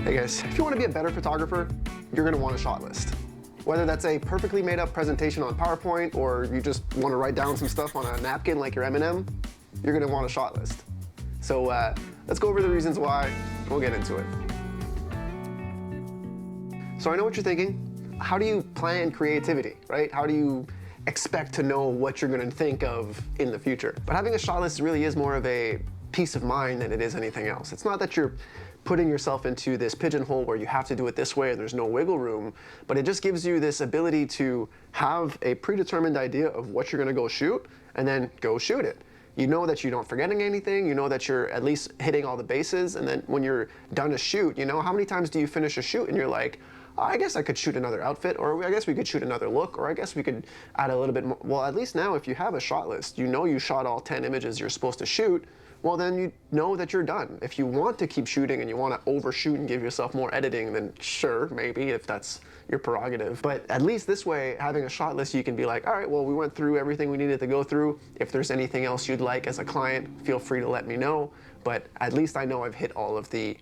Hey guys, if you want to be a better photographer, you're going to want a shot list. Whether that's a perfectly made up presentation on PowerPoint or you just want to write down some stuff on a napkin like your M&M, you're going to want a shot list. So let's go over the reasons why, and we'll get into it. So I know what you're thinking. How do you plan creativity, right? How do you expect to know what you're going to think of in the future? But having a shot list really is more of a peace of mind than it is anything else. It's not that you're putting yourself into this pigeonhole where you have to do it this way and there's no wiggle room, but it just gives you this ability to have a predetermined idea of what you're going to go shoot and then go shoot it. You know that you're not forgetting anything, you know that you're at least hitting all the bases, and then when you're done a shoot, you know, how many times do you finish a shoot and you're like, oh, I guess I could shoot another outfit, or I guess we could shoot another look, or I guess we could add a little bit more. Well, at least now if you have a shot list, you know you shot all 10 images you're supposed to shoot, well then you know that you're done. If you want to keep shooting and you want to overshoot and give yourself more editing, then sure, maybe, if that's your prerogative. But at least this way, having a shot list, you can be like, all right, well, we went through everything we needed to go through. If there's anything else you'd like as a client, feel free to let me know. But at least I know I've hit all of the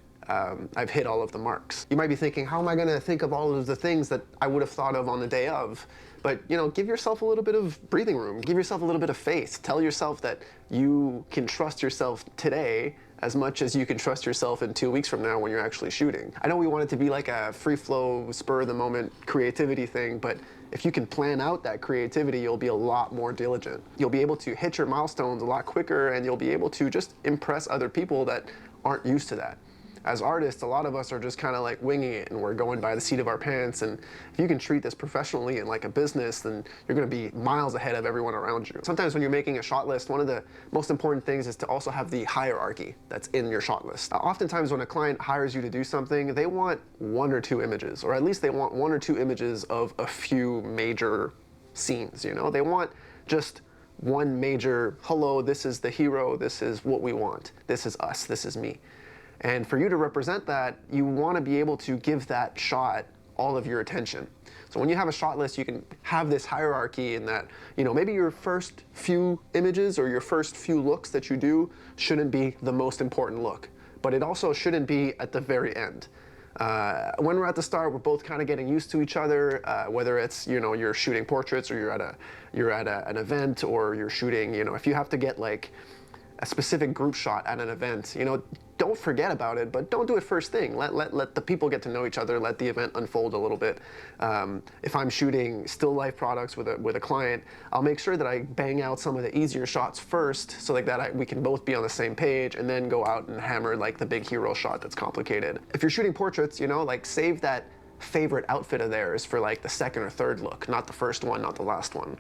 marks. You might be thinking, how am I going to think of all of the things that I would have thought of on the day of? But, you know, give yourself a little bit of breathing room. Give yourself a little bit of faith. Tell yourself that you can trust yourself today as much as you can trust yourself in 2 weeks from now when you're actually shooting. I know we want it to be like a free flow, spur of the moment creativity thing, but if you can plan out that creativity, you'll be a lot more diligent. You'll be able to hit your milestones a lot quicker, and you'll be able to just impress other people that aren't used to that. As artists, a lot of us are just kind of like winging it and we're going by the seat of our pants, and if you can treat this professionally and like a business, then you're going to be miles ahead of everyone around you. Sometimes when you're making a shot list, one of the most important things is to also have the hierarchy that's in your shot list. Oftentimes when a client hires you to do something, they want 1 or 2 images, or at least they want 1 or 2 images of a few major scenes, you know? They want just one major, hello, this is the hero, this is what we want, this is us, this is me. And for you to represent that, you want to be able to give that shot all of your attention. So when you have a shot list, you can have this hierarchy in that, you know, maybe your first few images or your first few looks that you do shouldn't be the most important look, but it also shouldn't be at the very end. When we're at the start, we're both kind of getting used to each other, whether it's, you know, you're shooting portraits or you're at an event, or you're shooting, you know, if you have to get like a specific group shot at an event, you know, don't forget about it, but don't do it first thing. Let the people get to know each other, let the event unfold a little bit. If I'm shooting still life products with a client, I'll make sure that I bang out some of the easier shots first, so like that we can both be on the same page, and then go out and hammer like the big hero shot that's complicated. If you're shooting portraits, you know, like save that favorite outfit of theirs for like the second or third look, not the first one, not the last one.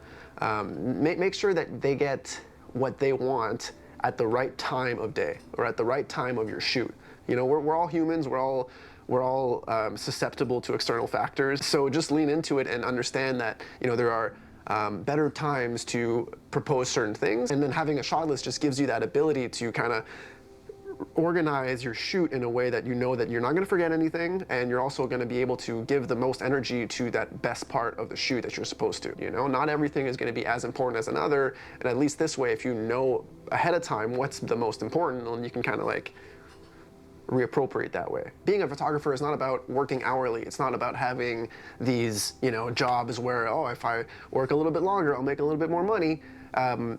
Make sure that they get what they want at the right time of day, or at the right time of your shoot. You know, we're all humans, we're all susceptible to external factors, so just lean into it and understand that, you know, there are better times to propose certain things, and then having a shot list just gives you that ability to kind of organize your shoot in a way that you know that you're not going to forget anything, and you're also going to be able to give the most energy to that best part of the shoot that you're supposed to. You know, not everything is going to be as important as another, and at least this way, if you know ahead of time what's the most important, then you can kind of like reappropriate that way. Being a photographer is not about working hourly. It's not about having these, you know, jobs where, oh, if I work a little bit longer, I'll make a little bit more money.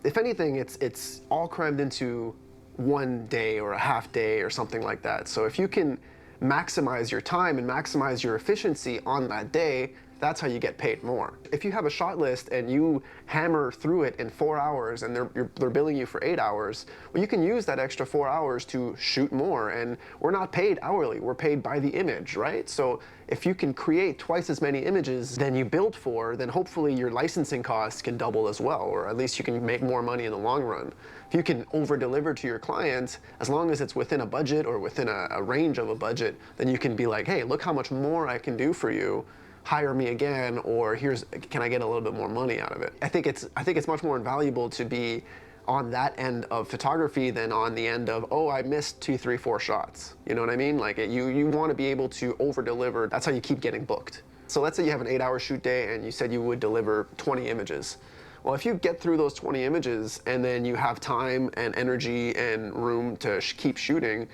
If anything, it's all crammed into one day or a half day or something like that. So if you can maximize your time and maximize your efficiency on that day, that's how you get paid more. If you have a shot list and you hammer through it in 4 hours and they're billing you for 8 hours, well, you can use that extra 4 hours to shoot more, and we're not paid hourly, we're paid by the image, right? So if you can create twice as many images than you billed for, then hopefully your licensing costs can double as well, or at least you can make more money in the long run. If you can over-deliver to your clients, as long as it's within a budget or within a range of a budget, then you can be like, hey, look how much more I can do for you. Hire me again, or can I get a little bit more money out of it? I think it's much more invaluable to be on that end of photography than on the end of, oh, I missed 2, 3, 4 shots. You know what I mean? Like you want to be able to over deliver. That's how you keep getting booked. So let's say you have an 8-hour shoot day and you said you would deliver 20 images. Well, if you get through those 20 images and then you have time and energy and room to keep shooting,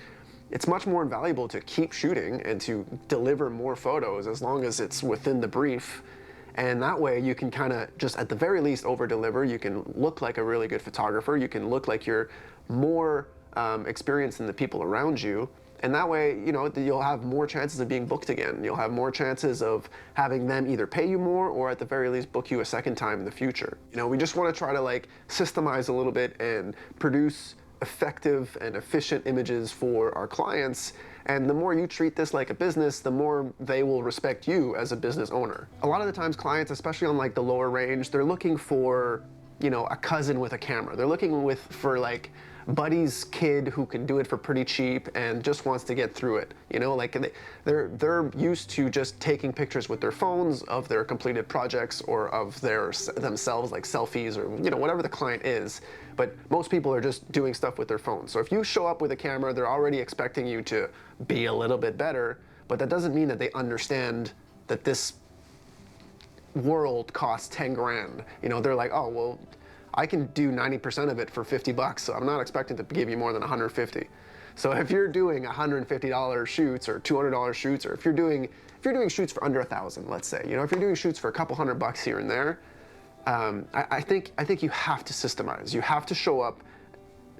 it's much more invaluable to keep shooting and to deliver more photos as long as it's within the brief. And that way you can kind of just at the very least over deliver. You can look like a really good photographer. You can look like you're more experienced than the people around you. And that way, you know, you'll have more chances of being booked again. You'll have more chances of having them either pay you more or at the very least book you a second time in the future. You know, we just want to try to like systemize a little bit and produce effective and efficient images for our clients. And the more you treat this like a business, the more they will respect you as a business owner. A lot of the times clients, especially on like the lower range, they're looking for, you know, a cousin with a camera. They're looking for like buddy's kid who can do it for pretty cheap and just wants to get through it. You know, like they're used to just taking pictures with their phones of their completed projects or of themselves, like selfies or, you know, whatever the client is. But most people are just doing stuff with their phones. So if you show up with a camera, they're already expecting you to be a little bit better, but that doesn't mean that they understand that this world costs 10 grand. You know, they're like, oh, well, I can do 90% of it for 50 bucks, so I'm not expecting to give you more than 150. So if you're doing $150 shoots or $200 shoots, or if you're doing shoots for under 1,000, let's say, you know, if you're doing shoots for a couple $100 here and there, I think you have to systemize. You have to show up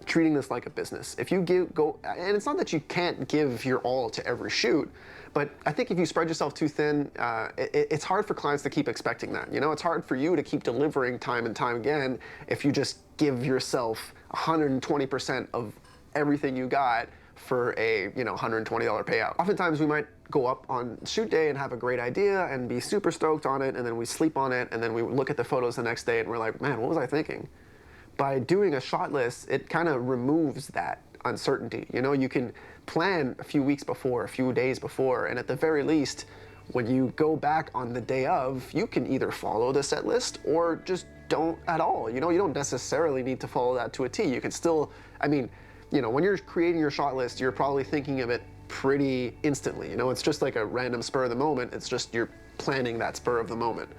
treating this like a business. If you and it's not that you can't give your all to every shoot, but I think if you spread yourself too thin, it's hard for clients to keep expecting that. You know, it's hard for you to keep delivering time and time again if you just give yourself 120% of everything you got for a, you know, $120 payout. Oftentimes we might go up on shoot day and have a great idea and be super stoked on it, and then we sleep on it, and then we look at the photos the next day and we're like, man, what was I thinking? By doing a shot list, it kind of removes that uncertainty. You know, you can plan a few weeks before, a few days before, and at the very least, when you go back on the day of, you can either follow the set list or just don't at all. You know, you don't necessarily need to follow that to a T. You can still, I mean, you know, when you're creating your shot list, you're probably thinking of it pretty instantly. You know, it's just like a random spur of the moment. It's just you're planning that spur of the moment.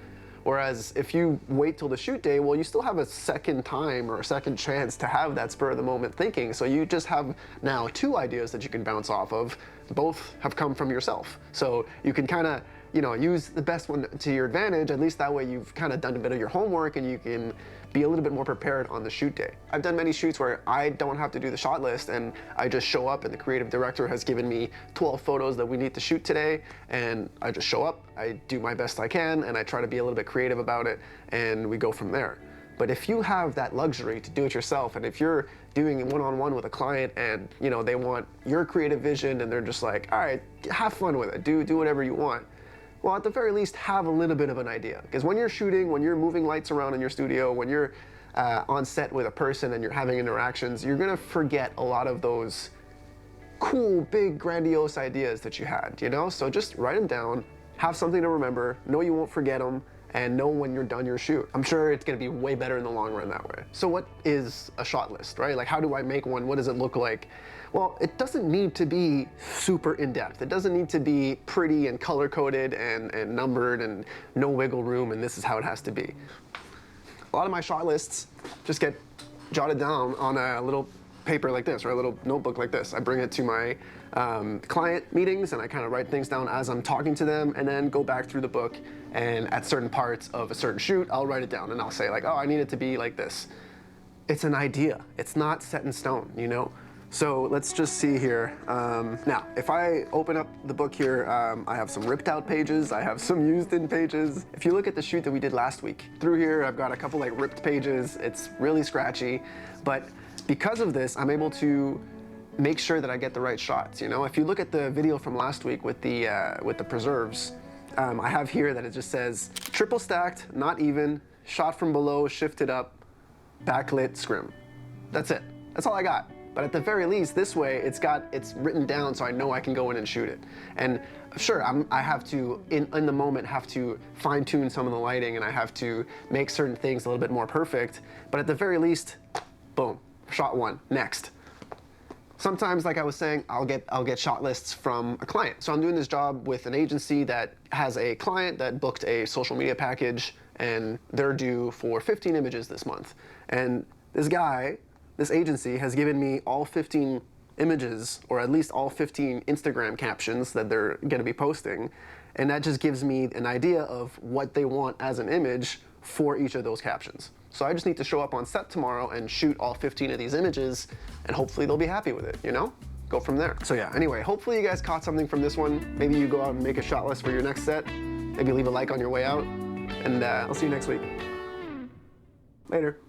Whereas if you wait till the shoot day, well, you still have a second time or a second chance to have that spur of the moment thinking. So you just have now two ideas that you can bounce off of. Both have come from yourself. So you can kind of, you know, use the best one to your advantage. At least that way you've kind of done a bit of your homework and you can be a little bit more prepared on the shoot day. I've done many shoots where I don't have to do the shot list and I just show up and the creative director has given me 12 photos that we need to shoot today, and I just show up, I do my best I can, and I try to be a little bit creative about it, and we go from there. But if you have that luxury to do it yourself, and if you're doing one-on-one with a client and, you know, they want your creative vision and they're just like, all right, have fun with it, do whatever you want. Well, at the very least, have a little bit of an idea. Because when you're shooting, when you're moving lights around in your studio, when you're on set with a person and you're having interactions, you're gonna forget a lot of those cool, big, grandiose ideas that you had, you know? So just write them down, have something to remember, know you won't forget them, and know when you're done your shoot. I'm sure it's gonna be way better in the long run that way. So what is a shot list, right? Like, how do I make one? What does it look like? Well, it doesn't need to be super in-depth. It doesn't need to be pretty and color-coded and numbered and no wiggle room and this is how it has to be. A lot of my shot lists just get jotted down on a little paper like this or a little notebook like this. I bring it to my client meetings and I kind of write things down as I'm talking to them and then go back through the book, and at certain parts of a certain shoot, I'll write it down and I'll say like, oh, I need it to be like this. It's an idea. It's not set in stone, you know? So let's just see here. Now, if I open up the book here, I have some ripped out pages. I have some used in pages. If you look at the shoot that we did last week, through here, I've got a couple like ripped pages. It's really scratchy, but because of this, I'm able to make sure that I get the right shots. You know, if you look at the video from last week with the preserves, I have here that it just says triple stacked, not even, shot from below, shifted up, backlit, scrim. That's it. That's all I got. But at the very least, this way, it's written down so I know I can go in and shoot it. And sure, I have to, in the moment, have to fine tune some of the lighting and I have to make certain things a little bit more perfect. But at the very least, boom, shot one, next. Sometimes, like I was saying, I'll get shot lists from a client. So I'm doing this job with an agency that has a client that booked a social media package and they're due for 15 images this month. And this agency has given me all 15 images, or at least all 15 Instagram captions that they're gonna be posting. And that just gives me an idea of what they want as an image for each of those captions. So I just need to show up on set tomorrow and shoot all 15 of these images, and hopefully they'll be happy with it, you know? Go from there. So yeah, anyway, hopefully you guys caught something from this one. Maybe you go out and make a shot list for your next set. Maybe leave a like on your way out, and I'll see you next week. Later.